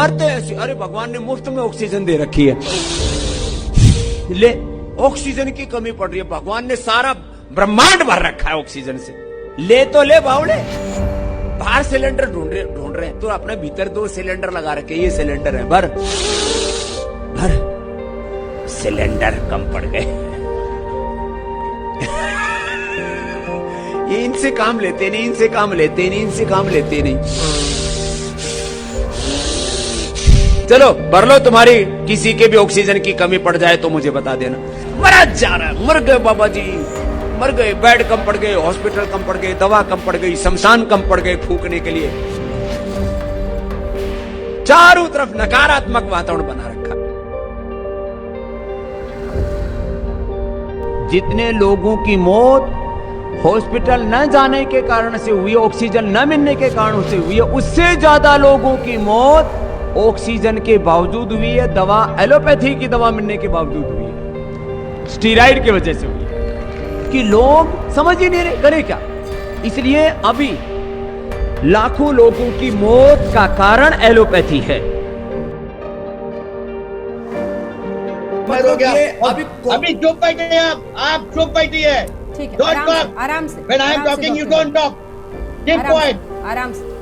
मरते ऐसे, अरे भगवान ने मुफ्त में ऑक्सीजन दे रखी है, ले ऑक्सीजन की कमी पड़ रही है, भगवान ने सारा ब्रह्मांड भर रखा है ऑक्सीजन से, ले तो ले बावड़े। बाहर सिलेंडर ढूंढ रहे हैं तो अपने भीतर 2 सिलेंडर लगा रखे, ये सिलेंडर है, भर भर, सिलेंडर कम पड़ गए। ये इनसे काम लेते नहीं, इनसे काम लेते नहीं, इनसे काम लेते नहीं। चलो भर लो, तुम्हारी किसी के भी ऑक्सीजन की कमी पड़ जाए तो मुझे बता देना। मरा जा रहा है, मर गए बाबा जी, मर गए, बेड कम पड़ गए, हॉस्पिटल कम पड़ गए, दवा कम पड़ गई, शमशान कम पड़ गए फूकने के लिए। चारों तरफ नकारात्मक वातावरण बना रखा। जितने लोगों की मौत हॉस्पिटल न जाने के कारण से हुई, ऑक्सीजन न मिलने के कारण से हुई है, उससे ज्यादा लोगों की मौत ऑक्सीजन के बावजूद हुई है, दवा एलोपैथी की दवा मिलने के बावजूद हुई है, स्टीराइड की वजह से हुई है, कि लोग समझ ही नहीं रहे करे क्या। इसलिए अभी लाखों लोगों की मौत का कारण एलोपैथी है। अभी चुप बैठे आप चुप बैठिए, ठीक है, Don't talk. आराम से When I am talking, you don't talk. Keep quiet.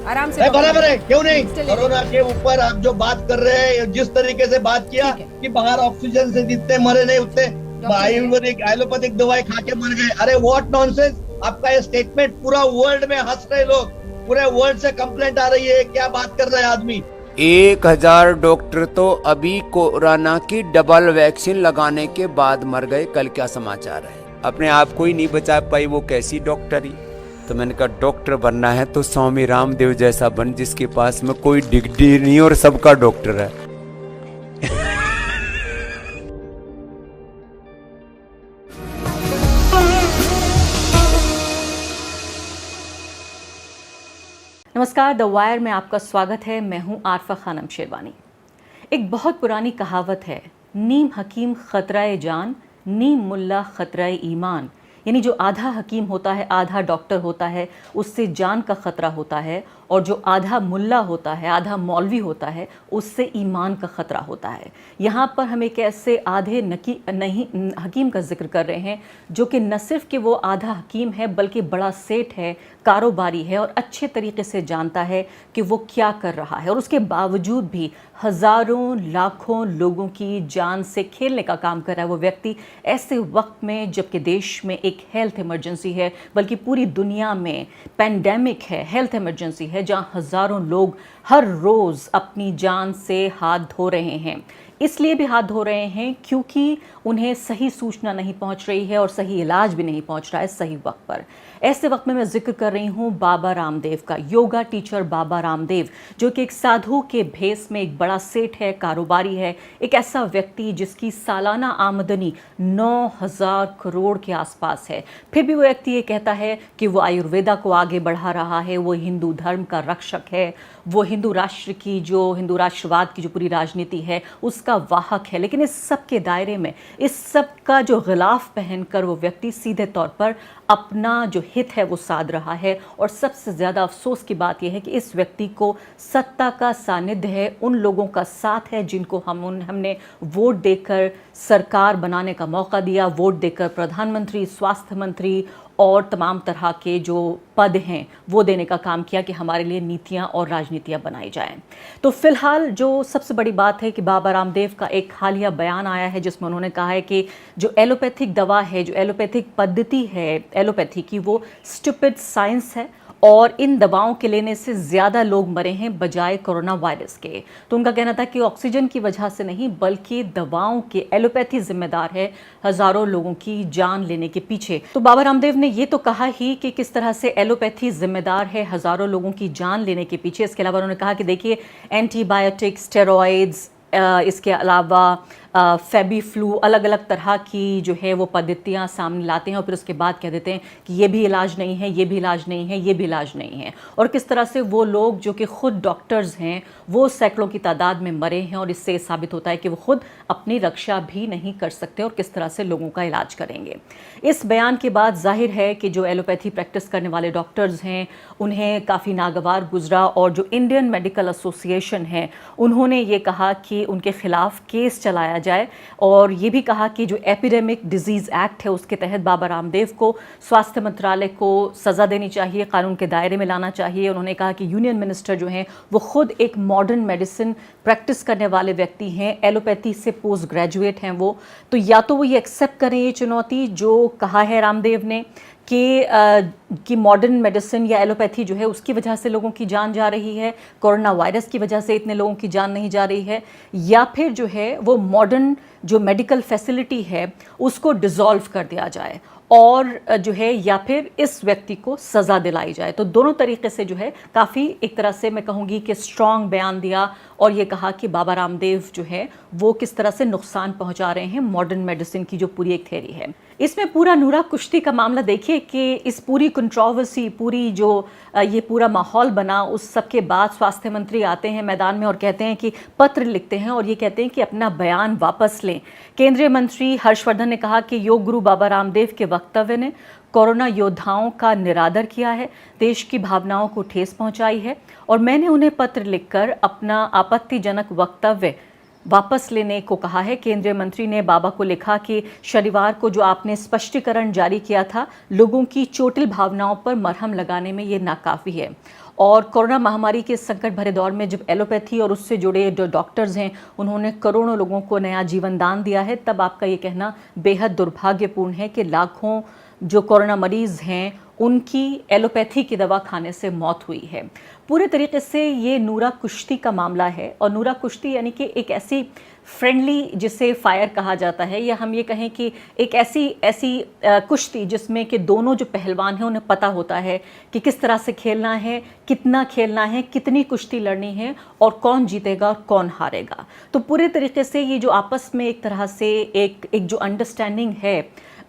आराम से बराबर है, क्यों नहीं? Still कोरोना के ऊपर आप जो बात कर रहे हैं, जिस तरीके से बात किया ठीक है। कि बाहर ऑक्सीजन से जितने मरे नहीं उतने आयुर्वेदिक एलोपैथिक दवाई खा के मर गए। अरे व्हाट नॉनसेंस, आपका ये स्टेटमेंट पूरा वर्ल्ड में हंस रहे लोग, पूरे वर्ल्ड से कंप्लेंट आ रही है, क्या बात कर रहा है आदमी। 1000 डॉक्टर तो अभी कोरोना की डबल वैक्सीन लगाने के बाद मर गए, कल क्या समाचार है। अपने आप को ही नहीं बचा पाई, वो कैसी डॉक्टरी। तो मैंने कहा डॉक्टर बनना है तो स्वामी रामदेव जैसा बन, जिसके पास में कोई डिग्री नहीं और सबका डॉक्टर है। नमस्कार, द वायर में आपका स्वागत है। मैं हूं आरफा खानम शेरवानी। एक बहुत पुरानी कहावत है, नीम हकीम खतराए जान, नीम मुल्ला खतराए ईमान। यानी जो आधा हकीम होता है, आधा डॉक्टर होता है, उससे जान का खतरा होता है, और जो आधा मुल्ला होता है, आधा मौलवी होता है, उससे ईमान का खतरा होता है। यहाँ पर हम एक ऐसे आधे नहीं हकीम का जिक्र कर रहे हैं जो कि न सिर्फ कि वो आधा हकीम है, बल्कि बड़ा सेठ है, कारोबारी है, और अच्छे तरीके से जानता है कि वो क्या कर रहा है, और उसके बावजूद भी हज़ारों लाखों लोगों की जान से खेलने का काम कर रहा है वो व्यक्ति, ऐसे वक्त में जबकि देश में एक हेल्थ इमरजेंसी है, बल्कि पूरी दुनिया में पैंडेमिक है, हेल्थ इमरजेंसी है, जहां हज़ारों लोग हर रोज़ अपनी जान से हाथ धो रहे हैं। इसलिए भी हाथ धो रहे हैं क्योंकि उन्हें सही सूचना नहीं पहुंच रही है और सही इलाज भी नहीं पहुंच रहा है सही वक्त पर। ऐसे वक्त में मैं जिक्र कर रही हूं बाबा रामदेव का, योगा टीचर बाबा रामदेव, जो कि एक साधु के भेस में एक बड़ा सेठ है, कारोबारी है, एक ऐसा व्यक्ति जिसकी सालाना आमदनी 9000 करोड़ के आसपास है। फिर भी वो व्यक्ति ये कहता है कि वो आयुर्वेदा को आगे बढ़ा रहा है, वो हिंदू धर्म का रक्षक है, वो हिंदू राष्ट्रवाद की जो पूरी राजनीति है उसका वाहक है। लेकिन इस सब के दायरे में, इस सब का जो गिलाफ पहनकर वो व्यक्ति सीधे तौर पर अपना जो हित है वो साध रहा है। और सबसे ज़्यादा अफसोस की बात यह है कि इस व्यक्ति को सत्ता का सानिध्य है, उन लोगों का साथ है जिनको हमने वोट देकर सरकार बनाने का मौका दिया, वोट देकर प्रधानमंत्री, स्वास्थ्य मंत्री और तमाम तरह के जो पद हैं वो देने का काम किया कि हमारे लिए नीतियां और राजनीतियां बनाई जाएं। तो फिलहाल जो सबसे बड़ी बात है कि बाबा रामदेव का एक हालिया बयान आया है जिसमें उन्होंने कहा है कि जो एलोपैथिक दवा है, जो एलोपैथिक पद्धति है एलोपैथी की, वो स्टूपिड साइंस है और इन दवाओं के लेने से ज़्यादा लोग मरे हैं बजाय कोरोना वायरस के। तो उनका कहना था कि ऑक्सीजन की वजह से नहीं बल्कि दवाओं के, एलोपैथी जिम्मेदार है हज़ारों लोगों की जान लेने के पीछे। तो बाबा रामदेव ने ये तो कहा ही कि किस तरह से एलोपैथी जिम्मेदार है हज़ारों लोगों की जान लेने के पीछे। इसके अलावा उन्होंने कहा कि देखिए एंटीबायोटिक, स्टेरॉइड्स, इसके अलावा फेबी फ्लू, अलग अलग तरह की जो है वो पद्धतियाँ सामने लाते हैं और फिर उसके बाद कह देते हैं कि ये भी इलाज नहीं है, ये भी इलाज नहीं है, ये भी इलाज नहीं है। और किस तरह से वो लोग जो कि खुद डॉक्टर्स हैं वो सैकड़ों की तादाद में मरे हैं और इससे साबित होता है कि वो खुद अपनी रक्षा भी नहीं कर सकते और किस तरह से लोगों का इलाज करेंगे। इस बयान के बाद जाहिर है कि जो एलोपैथी प्रैक्टिस करने वाले डॉक्टर्स हैं उन्हें काफ़ी नागवार गुजरा और जो इंडियन मेडिकल एसोसिएशन है उन्होंने ये कहा कि उनके खिलाफ केस चलाया जाए और ये भी कहा कि जो एपिडेमिक डिजीज़ एक्ट है उसके तहत बाबा रामदेव को स्वास्थ्य मंत्रालय को सज़ा देनी चाहिए, कानून के दायरे में लाना चाहिए। उन्होंने कहा कि यूनियन मिनिस्टर जो हैं वो खुद एक मॉडर्न मेडिसिन प्रैक्टिस करने वाले व्यक्ति हैं, एलोपैथी से पोस्ट ग्रेजुएट हैं वो, तो या तो वो ये एक्सेप्ट करें ये चुनौती जो कहा है रामदेव ने कि मॉडर्न मेडिसिन या एलोपैथी जो है उसकी वजह से लोगों की जान जा रही है, कोरोना वायरस की वजह से इतने लोगों की जान नहीं जा रही है, या फिर जो है वो मॉडर्न जो मेडिकल फैसिलिटी है उसको डिसॉल्व कर दिया जाए और जो है या फिर इस व्यक्ति को सज़ा दिलाई जाए। तो दोनों तरीके से जो है काफ़ी एक तरह से मैं कहूँगी कि स्ट्रॉन्ग बयान दिया और ये कहा कि बाबा रामदेव जो है वो किस तरह से नुकसान पहुँचा रहे हैं मॉडर्न मेडिसिन की जो पूरी एक थ्योरी है। इसमें पूरा नूरा कुश्ती का मामला देखिए कि इस पूरी कंट्रोवर्सी, पूरी जो ये पूरा माहौल बना, उस सब के बाद स्वास्थ्य मंत्री आते हैं मैदान में और कहते हैं कि पत्र लिखते हैं और ये कहते हैं कि अपना बयान वापस लें। केंद्रीय मंत्री हर्षवर्धन ने कहा कि योग गुरु बाबा रामदेव के वक्तव्य ने कोरोना योद्धाओं का निरादर किया है, देश की भावनाओं को ठेस पहुंचाई है और मैंने उन्हें पत्र लिखकर अपना आपत्तिजनक वक्तव्य वापस लेने को कहा है। केंद्रीय मंत्री ने बाबा को लिखा कि शनिवार को जो आपने स्पष्टीकरण जारी किया था लोगों की चोटिल भावनाओं पर मरहम लगाने में ये नाकाफ़ी है और कोरोना महामारी के संकट भरे दौर में जब एलोपैथी और उससे जुड़े जो डॉक्टर्स हैं उन्होंने करोड़ों लोगों को नया जीवन दान दिया है, तब आपका ये कहना बेहद दुर्भाग्यपूर्ण है कि लाखों जो कोरोना मरीज़ हैं उनकी एलोपैथी की दवा खाने से मौत हुई है। पूरे तरीके से ये नूरा कुश्ती का मामला है और नूरा कुश्ती यानी कि एक ऐसी फ्रेंडली जिसे फायर कहा जाता है, या हम ये कहें कि एक ऐसी कुश्ती जिसमें कि दोनों जो पहलवान हैं उन्हें पता होता है कि किस तरह से खेलना है, कितना खेलना है, कितनी कुश्ती लड़नी है और कौन जीतेगा और कौन हारेगा। तो पूरे तरीके से ये जो आपस में एक तरह से एक जो अंडरस्टैंडिंग है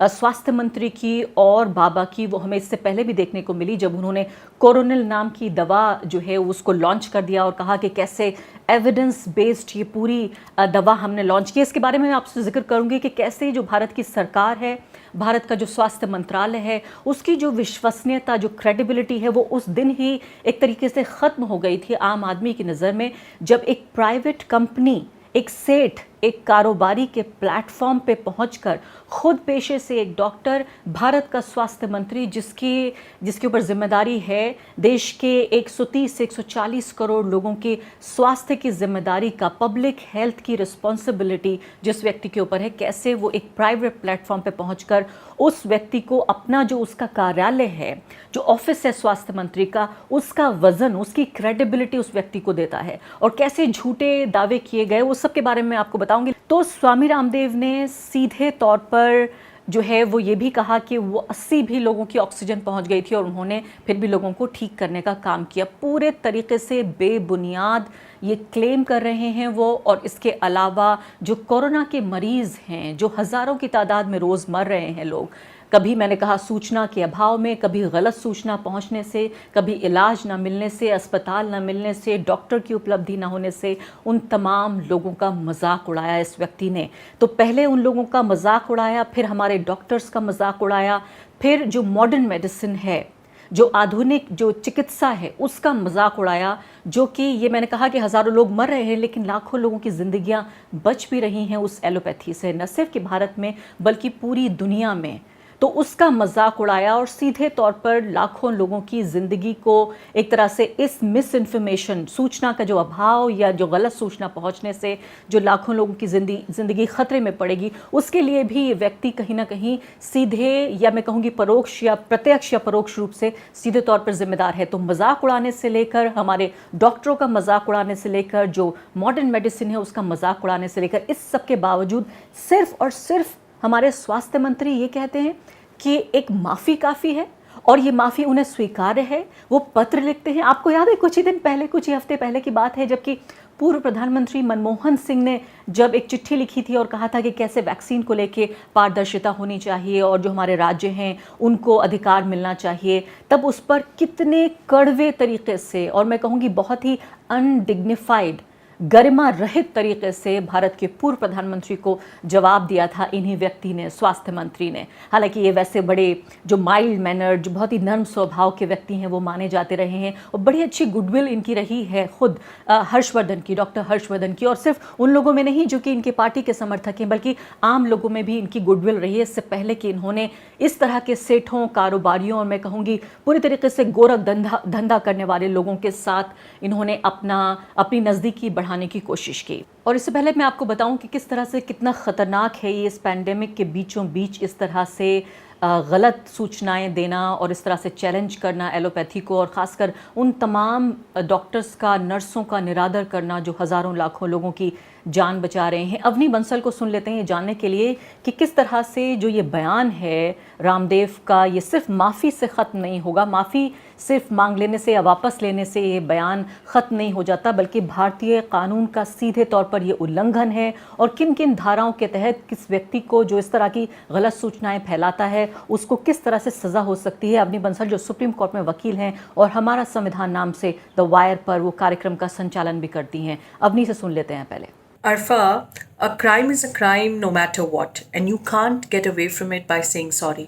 स्वास्थ्य मंत्री की और बाबा की, वो हमें इससे पहले भी देखने को मिली जब उन्होंने कोरोनिल नाम की दवा जो है उसको लॉन्च कर दिया और कहा कि कैसे एविडेंस बेस्ड ये पूरी दवा हमने लॉन्च की। इसके बारे में मैं आपसे जिक्र करूंगी कि कैसे जो भारत की सरकार है, भारत का जो स्वास्थ्य मंत्रालय है, उसकी जो विश्वसनीयता, जो क्रेडिबिलिटी है वो उस दिन ही एक तरीके से ख़त्म हो गई थी आम आदमी की नज़र में, जब एक प्राइवेट कंपनी, एक सेठ, एक कारोबारी के प्लेटफॉर्म पे पहुंचकर खुद पेशे से एक डॉक्टर, भारत का स्वास्थ्य मंत्री जिसके ऊपर जिम्मेदारी है देश के 130 से 140 करोड़ लोगों के स्वास्थ्य की जिम्मेदारी का, पब्लिक हेल्थ की रिस्पॉन्सिबिलिटी जिस व्यक्ति के ऊपर है, कैसे वो एक प्राइवेट प्लेटफॉर्म पे पहुंचकर उस व्यक्ति को अपना जो उसका कार्यालय है, जो ऑफिस है स्वास्थ्य मंत्री का, उसका वजन, उसकी क्रेडिबिलिटी उस व्यक्ति को देता है और कैसे झूठे दावे किए गए वो सब के बारे में आपको बताऊंगी। तो स्वामी रामदेव ने सीधे तौर पर जो है वो ये भी कहा कि वो 80 भी लोगों की ऑक्सीजन पहुंच गई थी और उन्होंने फिर भी लोगों को ठीक करने का काम किया। पूरे तरीके से बेबुनियाद ये क्लेम कर रहे हैं वो। और इसके अलावा जो कोरोना के मरीज़ हैं, जो हज़ारों की तादाद में रोज़ मर रहे हैं लोग, कभी मैंने कहा सूचना के अभाव में, कभी गलत सूचना पहुंचने से, कभी इलाज ना मिलने से, अस्पताल ना मिलने से, डॉक्टर की उपलब्धि ना होने से, उन तमाम लोगों का मजाक उड़ाया इस व्यक्ति ने। तो पहले उन लोगों का मजाक उड़ाया, फिर हमारे डॉक्टर्स का मजाक उड़ाया, फिर जो मॉडर्न मेडिसिन है, जो आधुनिक जो चिकित्सा है उसका मजाक उड़ाया, जो कि ये मैंने कहा कि हज़ारों लोग मर रहे हैं लेकिन लाखों लोगों की ज़िंदगियां बच भी रही हैं उस एलोपैथी से, न सिर्फ कि भारत में बल्कि पूरी दुनिया में। तो उसका मजाक उड़ाया और सीधे तौर पर लाखों लोगों की ज़िंदगी को एक तरह से इस मिस इन्फॉर्मेशन, सूचना का जो अभाव या जो गलत सूचना पहुंचने से जो लाखों लोगों की ज़िंदगी खतरे में पड़ेगी, उसके लिए भी ये व्यक्ति कहीं ना कहीं सीधे या मैं कहूँगी परोक्ष या प्रत्यक्ष या परोक्ष रूप से सीधे तौर पर जिम्मेदार है। तो मजाक उड़ाने से लेकर, हमारे डॉक्टरों का मजाक उड़ाने से लेकर, जो मॉडर्न मेडिसिन है उसका मजाक उड़ाने से लेकर, इस सब के बावजूद सिर्फ और सिर्फ हमारे स्वास्थ्य मंत्री ये कहते हैं कि एक माफ़ी काफ़ी है और ये माफ़ी उन्हें स्वीकार्य है। वो पत्र लिखते हैं। आपको याद है कुछ ही दिन पहले, कुछ ही हफ्ते पहले की बात है, जबकि पूर्व प्रधानमंत्री मनमोहन सिंह ने जब एक चिट्ठी लिखी थी और कहा था कि कैसे वैक्सीन को लेके पारदर्शिता होनी चाहिए और जो हमारे राज्य हैं उनको अधिकार मिलना चाहिए, तब उस पर कितने कड़वे तरीके से और मैं कहूँगी बहुत ही अनडिग्निफाइड, गरिमा रहित तरीके से भारत के पूर्व प्रधानमंत्री को जवाब दिया था इन्हीं व्यक्ति ने, स्वास्थ्य मंत्री ने। हालांकि ये वैसे बड़े जो माइल्ड मैनर, जो बहुत ही नर्म स्वभाव के व्यक्ति हैं वो माने जाते रहे हैं और बड़ी अच्छी गुडविल इनकी रही है खुद हर्षवर्धन की, डॉक्टर हर्षवर्धन की, और सिर्फ उन लोगों में नहीं जो कि इनके पार्टी के समर्थक हैं बल्कि आम लोगों में भी इनकी गुडविल रही है। इससे पहले कि इन्होंने इस तरह के सेठों, कारोबारियों और मैं कहूँगी पूरी तरीके से गोरख धंधा करने वाले लोगों के साथ इन्होंने अपनी नज़दीकी बढ़ाने की कोशिश की। और इससे पहले मैं आपको बताऊं कि किस तरह से कितना ख़तरनाक है ये इस पैंडेमिक के बीचों बीच इस तरह से गलत सूचनाएं देना और इस तरह से चैलेंज करना एलोपैथी को, और ख़ासकर उन तमाम डॉक्टर्स का, नर्सों का निरादर करना जो हज़ारों लाखों लोगों की जान बचा रहे हैं। अवनी बंसल को सुन लेते हैं ये जानने के लिए कि किस तरह से जो ये बयान है रामदेव का, ये सिर्फ माफ़ी से ख़त्म नहीं होगा, माफ़ी सिर्फ मांग लेने से या वापस लेने से ये बयान ख़त्म नहीं हो जाता, बल्कि भारतीय कानून का सीधे तौर पर ये उल्लंघन है और किन किन धाराओं के तहत किस व्यक्ति को जो इस तरह की गलत सूचनाएं फैलाता है उसको किस तरह से सज़ा हो सकती है। अवनी बंसल जो सुप्रीम कोर्ट में वकील हैं और हमारा संविधान नाम से द वायर पर वो कार्यक्रम का संचालन भी करती हैं। अवनी से सुन लेते हैं पहले। Arfa, a crime is a crime no matter what, and you can't get away from it by saying sorry.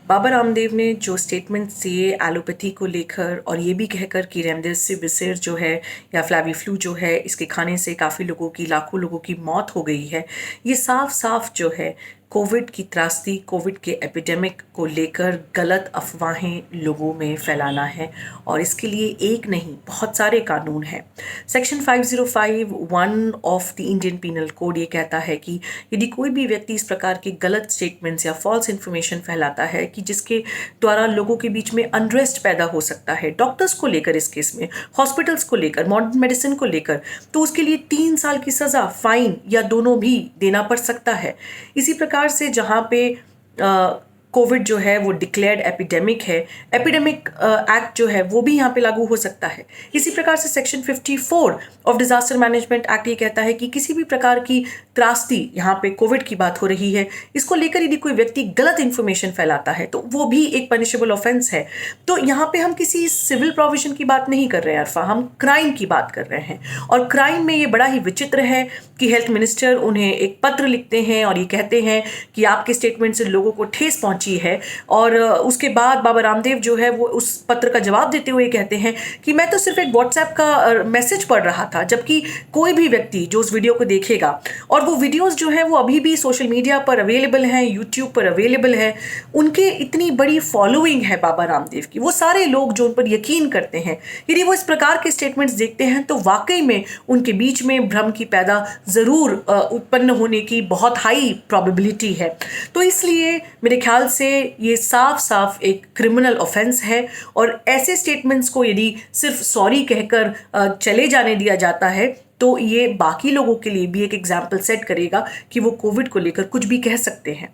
Baba Ramdev ने जो स्टेटमेंट्स दिए एलोपैथी को लेकर और ये भी कहकर कि रेमडेसिविर जो है या फ्लैवीफ्लू जो है इसके खाने से काफ़ी लोगों की, लाखों लोगों की मौत हो गई है, ये साफ साफ जो है कोविड की त्रासदी, कोविड के एपिडेमिक को लेकर गलत अफवाहें लोगों में फैलाना है और इसके लिए एक नहीं बहुत सारे कानून हैं। Section 505(1) of the Indian penal code ये कहता है कि यदि कोई भी व्यक्ति इस प्रकार के गलत स्टेटमेंट्स या फॉल्स इन्फॉर्मेशन फैलाता है कि जिसके द्वारा लोगों के बीच में अनरेस्ट पैदा हो सकता है, डॉक्टर्स को लेकर, इस केस में हॉस्पिटल्स को लेकर, मॉडर्न मेडिसिन को लेकर, तो उसके लिए 3 साल की सज़ा, फाइन या दोनों भी देना पड़ सकता है। इसी प्रकार से जहां पे कोविड जो है वो डिक्लेयर्ड एपिडेमिक है, एपिडेमिक एक्ट जो है वो भी यहाँ पे लागू हो सकता है। इसी प्रकार से section 54 of disaster management act ये कहता है कि किसी भी प्रकार की त्रासदी, यहाँ पे कोविड की बात हो रही है, इसको लेकर यदि कोई व्यक्ति गलत इन्फॉर्मेशन फैलाता है तो वो भी एक पनिशेबल ऑफेंस है। तो यहाँ पे हम किसी सिविल प्रोविजन की बात नहीं कर रहे हैं अरफा, हम क्राइम की बात कर रहे हैं। और क्राइम में ये बड़ा ही विचित्र है कि हेल्थ मिनिस्टर उन्हें एक पत्र लिखते हैं और ये कहते हैं कि आपके स्टेटमेंट से लोगों को ठेस पहुंची है, और उसके बाद बाबा रामदेव जो है वो उस पत्र का जवाब देते हुए कहते हैं कि मैं तो सिर्फ एक व्हाट्सएप का मैसेज पढ़ रहा था, जबकि कोई भी व्यक्ति जो उस वीडियो को देखेगा, और वो वीडियोस जो है वो अभी भी सोशल मीडिया पर अवेलेबल हैं, यूट्यूब पर अवेलेबल है, उनके इतनी बड़ी फॉलोइंग है बाबा रामदेव की, वो सारे लोग जो उन पर यकीन करते हैं, यदि वो इस प्रकार के स्टेटमेंट्स देखते हैं तो वाकई में उनके बीच में भ्रम की पैदा ज़रूर उत्पन्न होने की बहुत हाई प्रोबेबिलिटी है। तो इसलिए मेरे ख्याल से ये साफ साफ एक क्रिमिनल ऑफेंस है, और ऐसे स्टेटमेंट्स को यदि सिर्फ सॉरी कहकर चले जाने दिया जाता है तो ये बाकी लोगों के लिए भी एक एग्जाम्पल सेट करेगा कि वो कोविड को लेकर कुछ भी कह सकते हैं।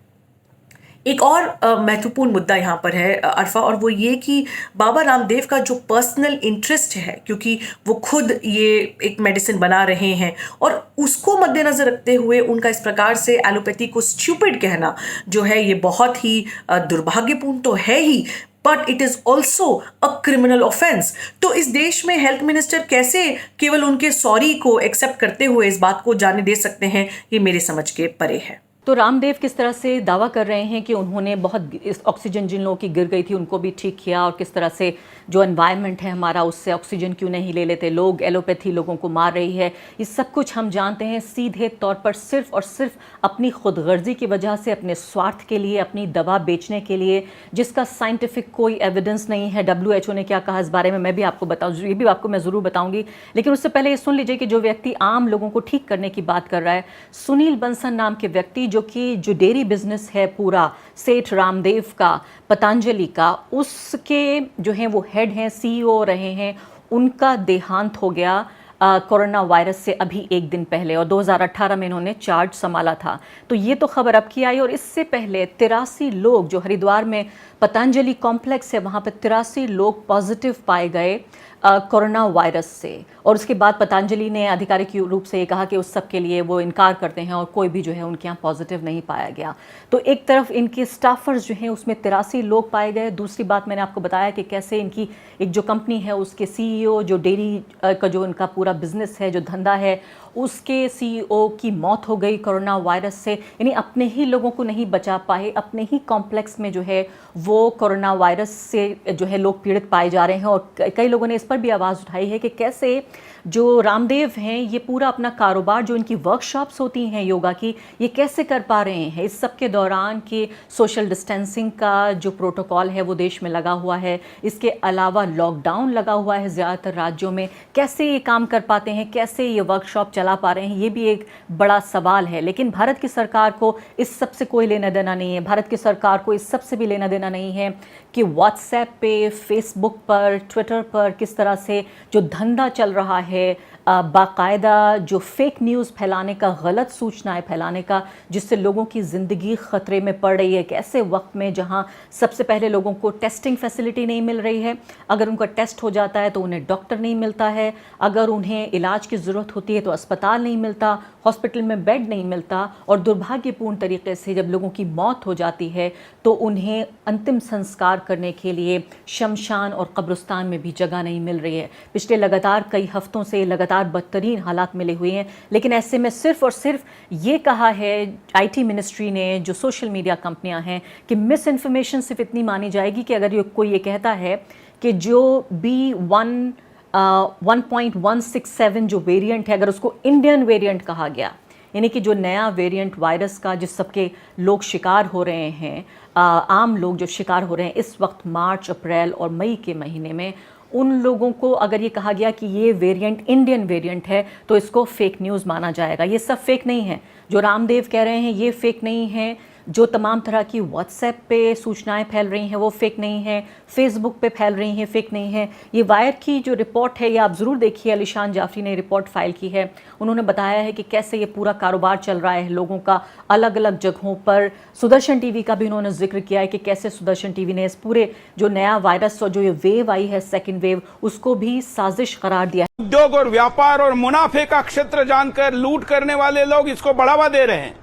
एक और महत्वपूर्ण मुद्दा यहाँ पर है अरफा, और वो ये कि बाबा रामदेव का जो पर्सनल इंटरेस्ट है, क्योंकि वो खुद ये एक मेडिसिन बना रहे हैं और उसको मद्देनज़र रखते हुए उनका इस प्रकार से एलोपैथी को स्टूपिड कहना जो है ये बहुत ही दुर्भाग्यपूर्ण तो है ही, but it is also a criminal offence. तो इस देश में हेल्थ मिनिस्टर कैसे केवल उनके सॉरी को एक्सेप्ट करते हुए इस बात को जाने दे सकते हैं, ये मेरे समझ के परे है। तो रामदेव किस तरह से दावा कर रहे हैं कि उन्होंने बहुत ऑक्सीजन जिन लोगों की गिर गई थी उनको भी ठीक किया, और किस तरह से जो एनवायरनमेंट है हमारा उससे ऑक्सीजन क्यों नहीं ले लेते लोग, एलोपैथी लोगों को मार रही है, ये सब कुछ हम जानते हैं सीधे तौर पर सिर्फ और सिर्फ अपनी खुदगर्जी की वजह से, अपने स्वार्थ के लिए, अपनी दवा बेचने के लिए, जिसका साइंटिफिक कोई एविडेंस नहीं है। WHO ने क्या कहा इस बारे में मैं भी आपको बताऊँ, ये भी आपको मैं ज़रूर बताऊँगी, लेकिन उससे पहले ये सुन लीजिए कि जो व्यक्ति आम लोगों को ठीक करने की बात कर रहा है, सुनील बंसल नाम के व्यक्ति जो डेयरी बिजनेस है पूरा सेठ रामदेव का, पतंजलि का, उसके जो हैं वो हेड हैं, CEO रहे हैं, उनका देहांत हो गया कोरोना वायरस से अभी 1 दिन पहले, और 2018 में इन्होंने चार्ज संभाला था। तो ये तो खबर अब की आई, और इससे पहले 83 लोग जो हरिद्वार में पतंजलि कॉम्प्लेक्स है, वहाँ पर 83 लोग पॉजिटिव पाए गए कोरोना वायरस से। और उसके बाद पतंजलि ने आधिकारिक रूप से ये कहा कि उस सब के लिए वो इनकार करते हैं और कोई भी जो है उनके यहाँ पॉजिटिव नहीं पाया गया। तो एक तरफ इनके स्टाफर्स जो हैं उसमें 83 लोग पाए गए। दूसरी बात मैंने आपको बताया कि कैसे इनकी एक जो कंपनी है उसके CEO, जो डेयरी का जो इनका पूरा बिजनेस है, जो धंधा है, उसके CEO की मौत हो गई कोरोना वायरस से। यानी अपने ही लोगों को नहीं बचा पाए, अपने ही कॉम्प्लेक्स में जो है वो कोरोना वायरस से जो है लोग पीड़ित पाए जा रहे हैं। और कई लोगों ने इस पर भी आवाज़ उठाई है कि कैसे जो रामदेव हैं ये पूरा अपना कारोबार, जो इनकी वर्कशॉप्स होती हैं योगा की, ये कैसे कर पा रहे हैं इस सब के दौरान कि सोशल डिस्टेंसिंग का जो प्रोटोकॉल है वो देश में लगा हुआ है, इसके अलावा लॉकडाउन लगा हुआ है ज़्यादातर राज्यों में, कैसे ये काम कर पाते हैं, कैसे ये वर्कशॉप चला पा रहे हैं, ये भी एक बड़ा सवाल है। लेकिन भारत की सरकार को इस सब से कोई लेना देना नहीं है। भारत की सरकार को इस सब से भी लेना देना नहीं है कि व्हाट्सएप पे, फेसबुक पर, ट्विटर पर किस तरह से जो धंधा चल रहा है, बाकायदा जो फेक न्यूज़ फैलाने का, गलत सूचनाएं फैलाने का, जिससे लोगों की ज़िंदगी ख़तरे में पड़ रही है। एक ऐसे वक्त में जहां सबसे पहले लोगों को टेस्टिंग फैसिलिटी नहीं मिल रही है, अगर उनका टेस्ट हो जाता है तो उन्हें डॉक्टर नहीं मिलता है, अगर उन्हें इलाज की ज़रूरत होती है तो अस्पताल नहीं मिलता, हॉस्पिटल में बेड नहीं मिलता, और दुर्भाग्यपूर्ण तरीके से जब लोगों की मौत हो जाती है तो उन्हें अंतिम संस्कार करने के लिए शमशान और कब्रिस्तान में भी जगह नहीं मिल रही है। पिछले लगातार कई हफ्तों से लगातार बदतरीन हालात मिले हुए हैं। लेकिन ऐसे में सिर्फ और सिर्फ ये कहा है IT मिनिस्ट्री ने, जो सोशल मीडिया कंपनियां हैं, कि मिस इन्फॉर्मेशन सिर्फ इतनी मानी जाएगी कि अगर कोई ये कहता है कि जो B1.167 जो वेरिएंट है, अगर उसको इंडियन वेरिएंट कहा गया, यानी कि जो नया वेरिएंट वायरस का जिस सबके लोग शिकार हो रहे हैं, आम लोग जो शिकार हो रहे हैं इस वक्त मार्च, अप्रैल और मई के महीने में, उन लोगों को अगर ये कहा गया कि ये वेरिएंट इंडियन वेरिएंट है तो इसको फेक न्यूज़ माना जाएगा। ये सब फेक नहीं है जो रामदेव कह रहे हैं, ये फेक नहीं है। जो तमाम तरह की व्हाट्सएप पे सूचनाएं फैल रही हैं वो फेक नहीं है, फेसबुक पे फैल रही हैं फेक नहीं है। ये वायर की जो रिपोर्ट है ये आप ज़रूर देखिए, अलीशान जाफरी ने रिपोर्ट फाइल की है। उन्होंने बताया है कि कैसे ये पूरा कारोबार चल रहा है लोगों का अलग अलग जगहों पर। सुदर्शन टीवी का भी उन्होंने जिक्र किया है कि कैसे सुदर्शन टीवी ने इस पूरे जो नया वायरस और जो ये वेव आई है, सेकेंड वेव, उसको भी साजिश करार दिया है। उद्योग और व्यापार और मुनाफे का क्षेत्र जानकर लूट करने वाले लोग इसको बढ़ावा दे रहे हैं।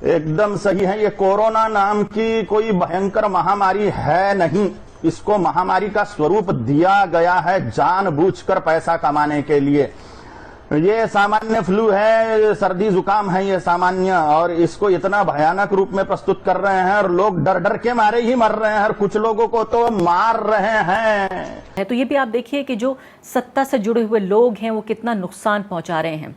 एकदम सही है। ये कोरोना नाम की कोई भयंकर महामारी है नहीं, इसको महामारी का स्वरूप दिया गया है जानबूझकर पैसा कमाने के लिए। ये सामान्य फ्लू है, सर्दी जुकाम है ये सामान्य, और इसको इतना भयानक रूप में प्रस्तुत कर रहे हैं और लोग डर डर के मारे ही मर रहे हैं और कुछ लोगों को तो मार रहे हैं। तो ये भी आप देखिए कि जो सत्ता से जुड़े हुए लोग हैं वो कितना नुकसान पहुंचा रहे हैं।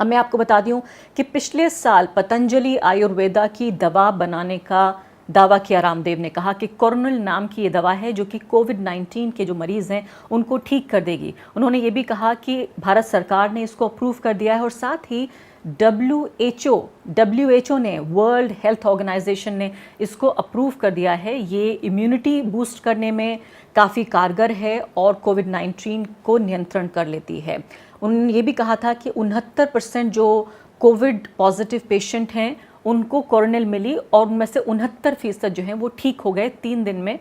अब मैं आपको बता दूं कि पिछले साल पतंजलि आयुर्वेदा की दवा बनाने का दावा किया रामदेव ने, कहा कि कोरोनिल नाम की ये दवा है जो कि कोविड-19 के जो मरीज़ हैं उनको ठीक कर देगी। उन्होंने ये भी कहा कि भारत सरकार ने इसको अप्रूव कर दिया है और साथ ही WHO ने, वर्ल्ड हेल्थ ऑर्गेनाइजेशन ने इसको अप्रूव कर दिया है। ये इम्यूनिटी बूस्ट करने में काफ़ी कारगर है और कोविड-19 को नियंत्रण कर लेती है। उन्होंने ये भी कहा था कि 69% जो कोविड पॉजिटिव पेशेंट हैं उनको कोरोनिल मिली और उनमें से 69% जो हैं वो ठीक हो गए। 3 दिन में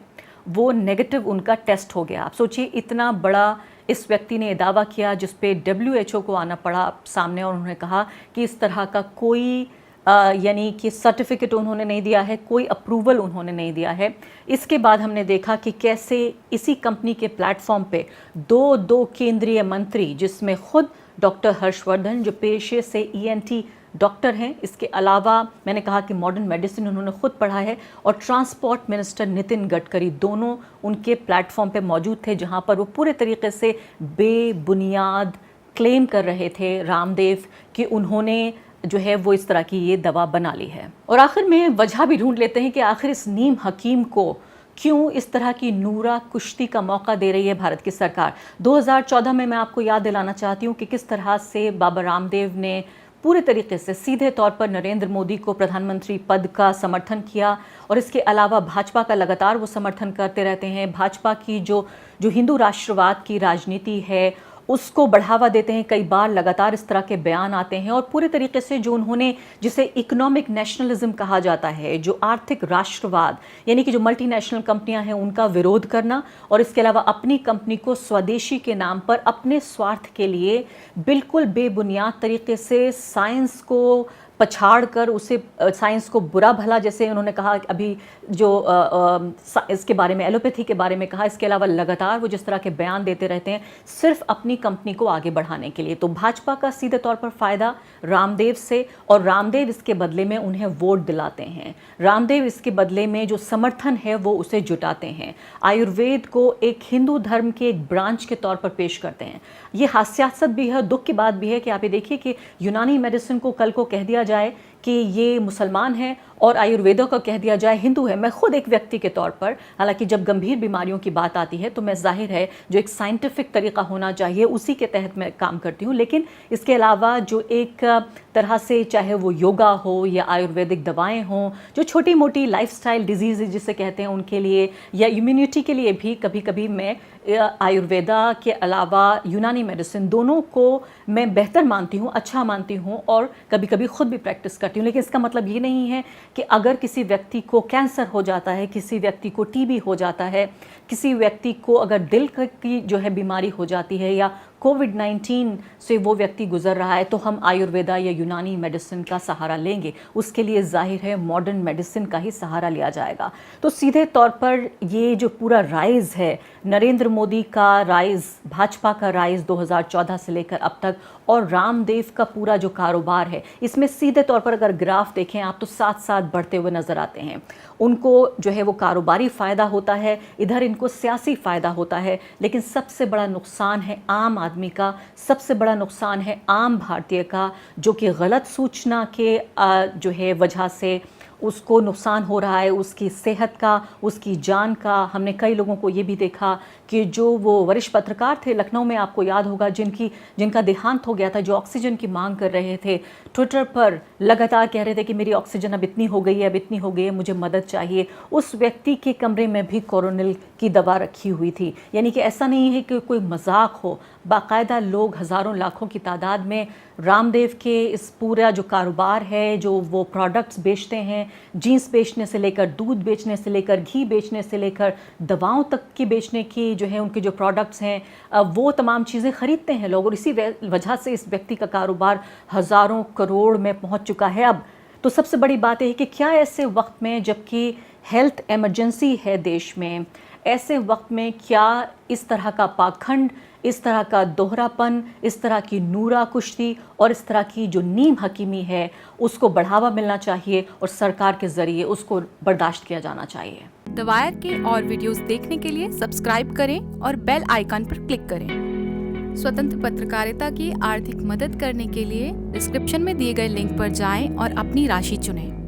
वो नेगेटिव उनका टेस्ट हो गया। आप सोचिए, इतना बड़ा इस व्यक्ति ने दावा किया जिस पे WHO को आना पड़ा सामने, और उन्होंने कहा कि इस तरह का कोई यानी कि सर्टिफिकेट उन्होंने नहीं दिया है, कोई अप्रूवल उन्होंने नहीं दिया है। इसके बाद हमने देखा कि कैसे इसी कंपनी के प्लेटफॉर्म पे दो केंद्रीय मंत्री, जिसमें खुद डॉक्टर हर्षवर्धन जो पेशे से ENT डॉक्टर हैं, इसके अलावा मैंने कहा कि मॉडर्न मेडिसिन उन्होंने खुद पढ़ा है, और ट्रांसपोर्ट मिनिस्टर नितिन गडकरी, दोनों उनके प्लेटफॉर्म पे मौजूद थे जहां पर वो पूरे तरीके से बेबुनियाद क्लेम कर रहे थे रामदेव कि उन्होंने जो है वो इस तरह की ये दवा बना ली है। और आखिर में वजह भी ढूंढ लेते हैं कि आखिर इस नीम हकीम को क्यों इस तरह की नूरा कुश्ती का मौका दे रही है भारत की सरकार। 2014 में मैं आपको याद दिलाना चाहती हूँ कि किस तरह से बाबा रामदेव ने पूरे तरीके से सीधे तौर पर नरेंद्र मोदी को प्रधानमंत्री पद का समर्थन किया, और इसके अलावा भाजपा का लगातार वो समर्थन करते रहते हैं। भाजपा की जो हिंदू राष्ट्रवाद की राजनीति है उसको बढ़ावा देते हैं। कई बार लगातार इस तरह के बयान आते हैं और पूरे तरीके से जो उन्होंने, जिसे इकोनॉमिक नेशनलिज्म कहा जाता है, जो आर्थिक राष्ट्रवाद, यानी कि जो मल्टीनेशनल कंपनियां हैं उनका विरोध करना, और इसके अलावा अपनी कंपनी को स्वदेशी के नाम पर अपने स्वार्थ के लिए बिल्कुल बेबुनियाद तरीके से साइंस को पछाड़ कर उसे, साइंस को बुरा भला, जैसे उन्होंने कहा अभी जो इसके बारे में, एलोपैथी के बारे में कहा, इसके अलावा लगातार वो जिस तरह के बयान देते रहते हैं सिर्फ अपनी कंपनी को आगे बढ़ाने के लिए। तो भाजपा का सीधे तौर पर फ़ायदा रामदेव से, और रामदेव इसके बदले में उन्हें वोट दिलाते हैं। रामदेव इसके बदले में जो समर्थन है वो उसे जुटाते हैं। आयुर्वेद को एक हिंदू धर्म के एक ब्रांच के तौर पर पेश करते हैं। ये हास्यास्पद भी है, दुख की बात भी है कि आप ये देखिए कि यूनानी मेडिसिन को कल को कह दिया जाए कि ये मुसलमान है और आयुर्वेदों का कह दिया जाए हिंदू है। मैं खुद एक व्यक्ति के तौर पर, हालांकि जब गंभीर बीमारियों की बात आती है तो मैं, जाहिर है, जो एक साइंटिफिक तरीका होना चाहिए उसी के तहत मैं काम करती हूँ, लेकिन इसके अलावा जो एक तरह से, चाहे वो योगा हो या आयुर्वेदिक दवाएं हों, जो छोटी मोटी लाइफस्टाइल डिजीज़ जिसे कहते हैं उनके लिए, या इम्यूनिटी के लिए भी कभी कभी मैं आयुर्वेदा के अलावा यूनानी मेडिसिन दोनों को मैं बेहतर मानती हूँ, अच्छा मानती हूँ, और कभी कभी खुद भी प्रैक्टिस करती हूँ। लेकिन इसका मतलब ये नहीं है कि अगर किसी व्यक्ति को कैंसर हो जाता है, किसी व्यक्ति को टीबी हो जाता है, किसी व्यक्ति को अगर दिल की जो है बीमारी हो जाती है, या कोविड-19 से वो व्यक्ति गुजर रहा है, तो हम आयुर्वेदा या यूनानी मेडिसिन का सहारा लेंगे। उसके लिए जाहिर है मॉडर्न मेडिसिन का ही सहारा लिया जाएगा। तो सीधे तौर पर ये जो पूरा राइज है, नरेंद्र मोदी का राइज, भाजपा का राइज 2014 से लेकर अब तक, और रामदेव का पूरा जो कारोबार है, इसमें सीधे तौर पर अगर ग्राफ देखें आप तो साथ साथ बढ़ते हुए नजर आते हैं। उनको जो है वो कारोबारी फ़ायदा होता है, इधर इनको सियासी फ़ायदा होता है, लेकिन सबसे बड़ा नुकसान है आम आदमी का, सबसे बड़ा नुकसान है आम भारतीय का, जो कि गलत सूचना के जो है वजह से उसको नुकसान हो रहा है, उसकी सेहत का, उसकी जान का। हमने कई लोगों को ये भी देखा कि जो वो वरिष्ठ पत्रकार थे लखनऊ में, आपको याद होगा, जिनका देहांत हो गया था, जो ऑक्सीजन की मांग कर रहे थे, ट्विटर पर लगातार कह रहे थे कि मेरी ऑक्सीजन अब इतनी हो गई है, अब इतनी हो गई है, मुझे मदद चाहिए। उस व्यक्ति के कमरे में भी कोरोनिल की दवा रखी हुई थी। यानी कि ऐसा नहीं है कि कोई मजाक हो, बाकायदा लोग हज़ारों लाखों की तादाद में रामदेव के इस पूरा जो कारोबार है, जो वो प्रोडक्ट्स बेचते हैं, जीन्स बेचने से लेकर, दूध बेचने से लेकर, घी बेचने से लेकर, दवाओं तक की बेचने की जो है उनके जो प्रोडक्ट्स हैं, वो तमाम चीज़ें ख़रीदते हैं लोग, और इसी वजह से इस व्यक्ति का कारोबार हज़ारों करोड़ में पहुंच चुका है अब। तो सबसे बड़ी बात यह है कि क्या ऐसे वक्त में, जबकि हेल्थ इमरजेंसी है देश में, ऐसे वक्त में क्या इस तरह का पाखंड, इस तरह का दोहरापन, इस तरह की नूरा कुश्ती और इस तरह की जो नीम हकीमी है उसको बढ़ावा मिलना चाहिए और सरकार के ज़रिए उसको बर्दाश्त किया जाना चाहिए। द वायर के और वीडियोस देखने के लिए सब्सक्राइब करें और बेल आइकन पर क्लिक करें। स्वतंत्र पत्रकारिता की आर्थिक मदद करने के लिए डिस्क्रिप्शन में दिए गए लिंक पर जाएं और अपनी राशि चुनें।